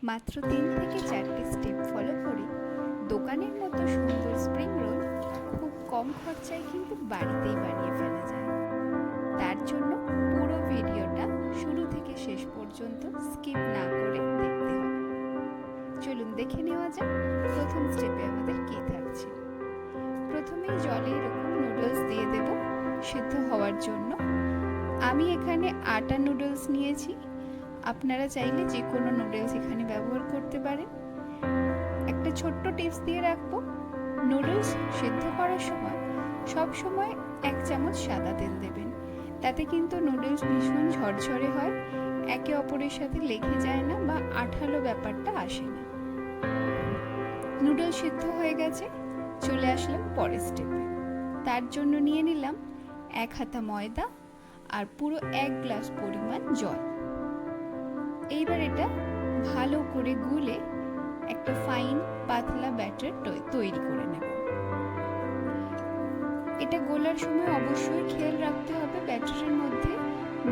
মাত্র 3 থেকে 4টি স্টেপ ফলো করে দোকানের মতো সুন্দর স্প্রিং রোল খুব কম খরচায় কিন্তু বাড়িতেই বানিয়ে ফেলা যায়। তার জন্য পুরো ভিডিওটা শুরু থেকে শেষ পর্যন্ত স্কিপ না করে দেখতে হবে। চলুন দেখে নেওয়া যাক প্রথম স্টেপে আমাদের কী থাকছে। প্রথমেই জলে এরকম নুডলস দিয়ে দেব সিদ্ধ হওয়ার জন্য। আমি এখানে আটা নুডলস নিয়েছি, আপনারা চাইলে যে কোনো নুডলস এখানে ব্যবহার করতে পারেন। একটা ছোট্ট টিপস দিয়ে রাখবো, নুডলস সিদ্ধ করার সময় সব সময় 1 চামচ সাদা তেল দেবেন, তাতে কিন্তু নুডলস ভীষণ ঝরঝরে হয়, একে অপরের সাথে লেগে যায় না বা আঠালো ব্যাপারটা আসে না। নুডলস সিদ্ধ হয়ে গেছে, চলে আসলাম পরের স্টেপে। তার জন্য নিয়ে নিলাম 1 হাতা ময়দা আর পুরো 1 গ্লাস পরিমাণ জল। এইবার এটা ভালো করে গুলে একটা ফাইন পাতলা ব্যাটার তৈরি করে নেব। এটা গোলার সময় অবশ্যই খেয়াল রাখতে হবে ব্যাটারের মধ্যে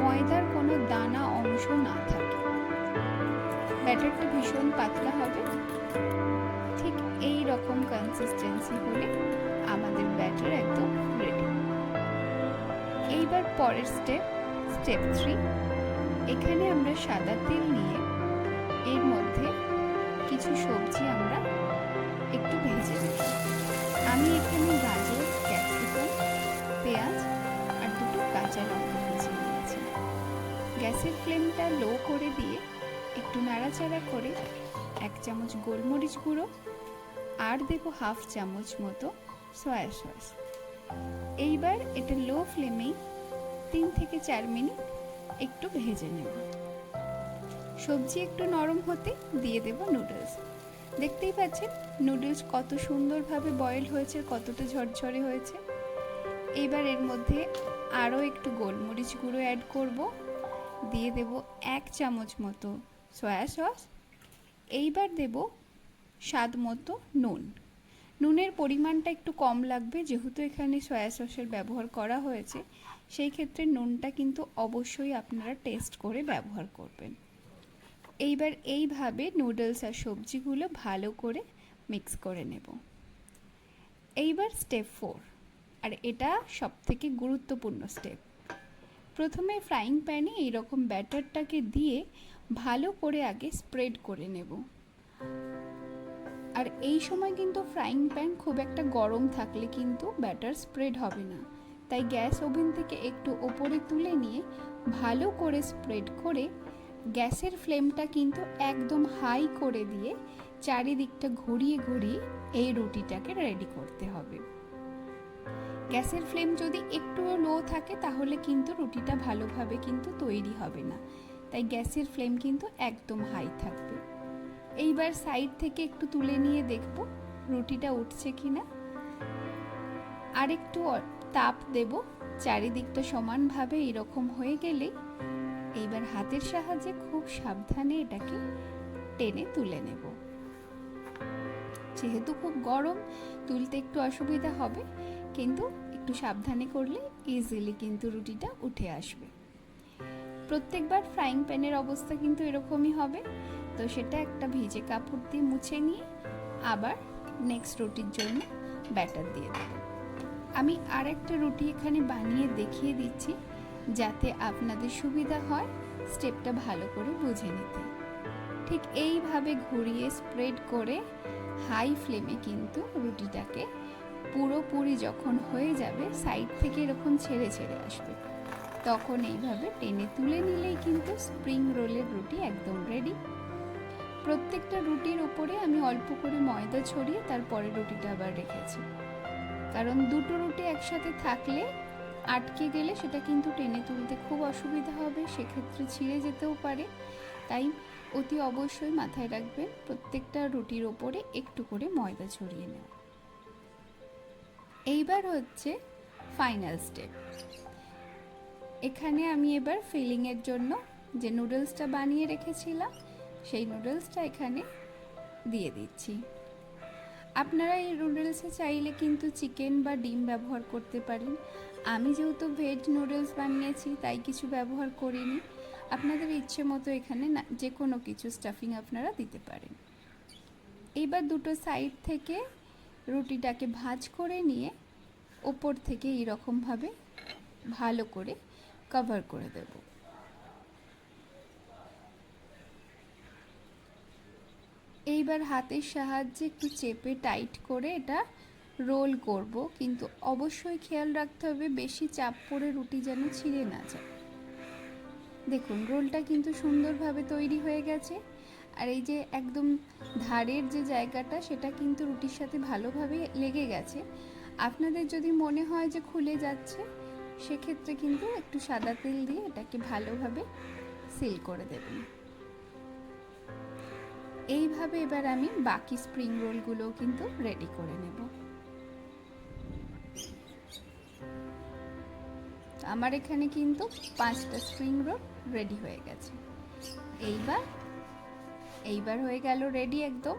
ময়দার কোনো দানা অংশ না থাকে। ব্যাটারটা ভীষণ পাতলা হবে, ঠিক এই রকম কনসিস্টেন্সি হলে আমাদের ব্যাটার একদম রেডি। এইবার পরের স্টেপ 3। এখানে আমরা সাদা তেল নিয়ে এর মধ্যে কিছু সবজি আমরা একটু ভেজে নেব। আমি এখানে গাজর, ক্যাপসিকাম, পেঁয়াজ আর 2টো কাঁচা লঙ্কা ভেজে নিয়েছি। গ্যাসের ফ্লেমটা লো করে দিয়ে একটু নাড়াচাড়া করে 1 চামচ গোলমরিচ গুঁড়ো আর দেব 1/2 চামচ মতো সয়া সস। এইবার এটা লো ফ্লেমেই 3 থেকে 4 মিনিট একটু ভেজে নেব। সবজি একটু নরম হতে দিয়ে দেব নুডলস। দেখতেই পাচ্ছেন নুডলস কত সুন্দরভাবে বয়েল হয়েছে, কতটা ঝরঝরে হয়েছে। এবার এর মধ্যে আরও একটু গোলমরিচ গুঁড়ো অ্যাড করব, দিয়ে দেব 1 চামচ মতো সয়া সস। এইবার দেব স্বাদ মতো নুন। নুনের পরিমাণটা একটু কম লাগবে, যেহেতু এখানে সয়া সসের ব্যবহার করা হয়েছে, সেই ক্ষেত্রে নুনটা কিন্তু অবশ্যই আপনারা টেস্ট করে ব্যবহার করবেন। এইবার এইভাবে নুডলস আর সবজিগুলো ভালো করে মিক্স করে নেব। এইবার স্টেপ 4, আর এটা সবথেকে গুরুত্বপূর্ণ স্টেপ। প্রথমে ফ্রাইং প্যানে এইরকম ব্যাটারটাকে দিয়ে ভালো করে আগে স্প্রেড করে নেব। আর এই সময় কিন্তু ফ্রাইং প্যান খুব একটা গরম থাকলে কিন্তু ব্যাটার স্প্রেড হবে না, তাই গ্যাস ওভেন থেকে একটু ওপরে তুলে নিয়ে ভালো করে স্প্রেড করে গ্যাসের ফ্লেমটা কিন্তু একদম হাই করে দিয়ে চারিদিকটা ঘুরিয়ে ঘুরিয়ে এই রুটিটাকে রেডি করতে হবে। গ্যাসের ফ্লেম যদি একটুও লো থাকে তাহলে কিন্তু রুটিটা ভালোভাবে কিন্তু তৈরি হবে না, তাই গ্যাসের ফ্লেম কিন্তু একদম হাই থাকবে। এইবার সাইড থেকে একটু তুলে নিয়ে দেখব রুটিটা উঠছে কিনা। আর একটু তাপ দেব, চারিদিকটা সমানভাবে এরকম হয়ে গেলে এইবার হাতের সাহায্যে খুব সাবধানে এটাকে টেনে তুলে নেব। যেহেতু খুব গরম, তুলতে একটু অসুবিধা হবে, কিন্তু একটু সাবধানে করলে ইজিলি কিন্তু রুটিটা উঠে আসবে। প্রত্যেকবার ফ্রাইং প্যানের অবস্থা কিন্তু এরকমই হবে, তো সেটা একটা ভিজে কাপড় দিয়ে মুছে নিয়ে আবার নেক্সট রুটির জন্য ব্যাটার দিয়ে দেব। আমি আর একটা রুটি এখানে বানিয়ে দেখিয়ে দিচ্ছি, যাতে আপনাদের সুবিধা হয় স্টেপটা ভালো করে বুঝে নিতে। ঠিক এইভাবে ঘুরিয়ে স্প্রেড করে হাই ফ্লেমে কিন্তু রুটিটাকে পুরোপুরি যখন হয়ে যাবে, সাইড থেকে এরকম ছেড়ে ছেড়ে আসবে, তখন এইভাবে টেনে তুলে নিলেই কিন্তু স্প্রিং রোলের রুটি একদম রেডি। প্রত্যেকটা রুটির ওপরে আমি অল্প করে ময়দা ছড়িয়ে তারপরে রুটিটা আবার রেখেছি, কারণ 2টো রুটি একসাথে থাকলে আটকে গেলে সেটা কিন্তু টেনে তুলতে খুব অসুবিধা হবে, সেক্ষেত্রে ছিঁড়ে যেতেও পারে। তাই অতি অবশ্যই মাথায় রাখবেন প্রত্যেকটা রুটির ওপরে একটু করে ময়দা ছড়িয়ে নেওয়া। এইবার হচ্ছে ফাইনাল স্টেপ। এখানে আমি এবার ফিলিংয়ের জন্য যে নুডলসটা বানিয়ে রেখেছিলাম সেই নুডলসটা এখানে দিয়ে দিচ্ছি। আপনারা এই নুডলসে চাইলে কিন্তু চিকেন বা ডিম ব্যবহার করতে পারেন। আমি যেহেতু ভেজ নুডলস বানিয়েছি তাই কিছু ব্যবহার করিনি। আপনাদের ইচ্ছে মতো এখানে না যে কোনো কিছু স্টাফিং আপনারা দিতে পারেন। এইবার দুটো সাইড থেকে রুটিটাকে ভাঁজ করে নিয়ে ওপর থেকে এইরকমভাবে ভালো করে কভার করে দেব। এইবার হাতের সাহায্যে একটু চেপে টাইট করে এটা রোল করব, কিন্তু অবশ্যই খেয়াল রাখতে হবে বেশি চাপ পড়ে রুটি যেন ছিঁড়ে না যায়। দেখুন রোলটা কিন্তু সুন্দরভাবে তৈরি হয়ে গেছে, আর এই যে একদম ধারের যে জায়গাটা সেটা কিন্তু রুটির সাথে ভালোভাবে লেগে গেছে। আপনাদের যদি মনে হয় যে খুলে যাচ্ছে, সেক্ষেত্রে কিন্তু একটু সাদা তেল দিয়ে এটাকে ভালোভাবে সিল করে দেবেন। এইভাবে এবার আমি বাকি স্প্রিং রোলগুলোও কিন্তু রেডি করে নেব। আমার এখানে কিন্তু 5টা স্প্রিং রোল রেডি হয়ে গেছে। এইবার হয়ে গেল রেডি। একদম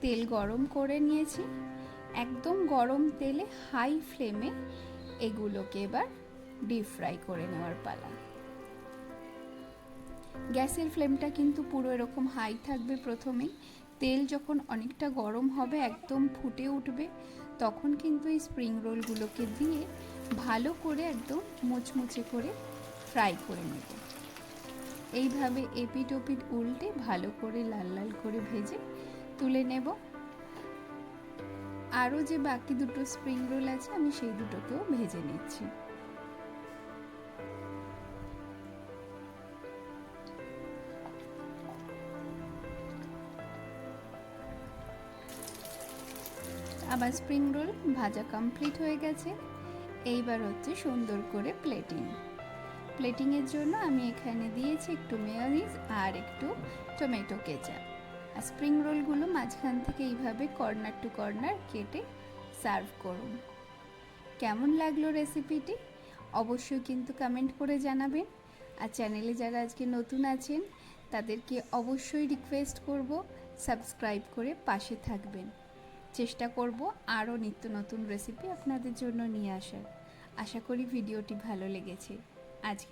তেল গরম করে নিয়েছি, একদম গরম তেলে হাই ফ্লেমে এগুলোকে এবার ডিপ ফ্রাই করে নেওয়ার পালা। গ্যাসের ফ্লেমটা কিন্তু পুরো এরকম হাই থাকবে প্রথমেই। তেল যখন অনেকটা গরম হবে, একদম ফুটে উঠবে, তখন কিন্তু এই স্প্রিং রোলগুলোকে দিয়ে ভালো করে একদম মুচমুচে করে ফ্রাই করে নেব। এইভাবে এপিট ওপিট উল্টে ভালো করে লাল লাল করে ভেজে তুলে নেব। আরও যে বাকি দুটো স্প্রিং রোল আছে আমি সেই দুটোকেও ভেজে নিচ্ছি। আমার স্প্রিং রোল ভাজা কমপ্লিট হয়ে গেছে। এইবার হচ্ছে সুন্দর করে প্লেটিংয়ের জন্য আমি এখানে দিয়েছি একটু মেয়োনিজ আর একটু টমেটো কেচাপ। আর স্প্রিং রোলগুলো মাঝখান থেকে এইভাবে কর্নার টু কর্নার কেটে সার্ভ করুন। কেমন লাগলো রেসিপিটি অবশ্যই কিন্তু কমেন্ট করে জানাবেন। আর চ্যানেলে যারা আজকে নতুন আছেন তাদেরকে অবশ্যই রিকোয়েস্ট করব সাবস্ক্রাইব করে পাশে থাকবেন। চেষ্টা করব আরও নিত্য নতুন রেসিপি আপনাদের জন্য নিয়ে আসার। আশা করি ভিডিওটি ভালো লেগেছে। আজকে